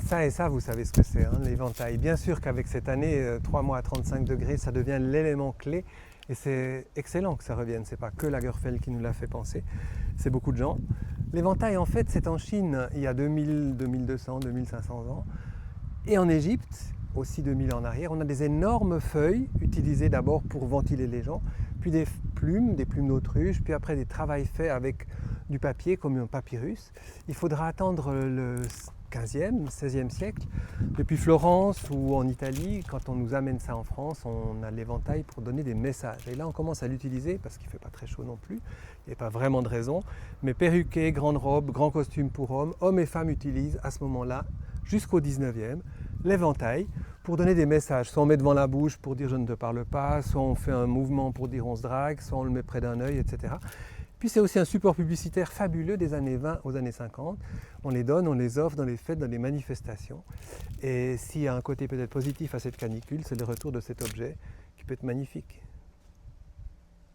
Ça, vous savez ce que c'est, hein, l'éventail. Bien sûr qu'avec cette année, 3 mois à 35 degrés, ça devient l'élément clé. Et c'est excellent que ça revienne. C'est pas que Lagerfeld qui nous l'a fait penser, c'est beaucoup de gens. L'éventail, en fait, c'est en Chine il y a 2000, 2200, 2500 ans. Et en Égypte, aussi 2000 ans en arrière, on a des énormes feuilles utilisées d'abord pour ventiler les gens, puis des plumes d'autruche, puis après des travaux faits avec du papier comme un papyrus. Il faudra attendre le 15e, 16e siècle. Depuis Florence ou en Italie, quand on nous amène ça en France, on a l'éventail pour donner des messages. Et là, on commence à l'utiliser parce qu'il ne fait pas très chaud non plus. Il n'y a pas vraiment de raison. Mais perruquet, grande robe, grand costume pour hommes et femmes utilisent à ce moment-là, jusqu'au 19e, l'éventail pour donner des messages. Soit on met devant la bouche pour dire je ne te parle pas, soit on fait un mouvement pour dire on se drague, soit on le met près d'un œil, etc. Puis c'est aussi un support publicitaire fabuleux des années 20 aux années 50. On les donne, on les offre dans les fêtes, dans les manifestations. Et s'il y a un côté peut-être positif à cette canicule, c'est le retour de cet objet qui peut être magnifique.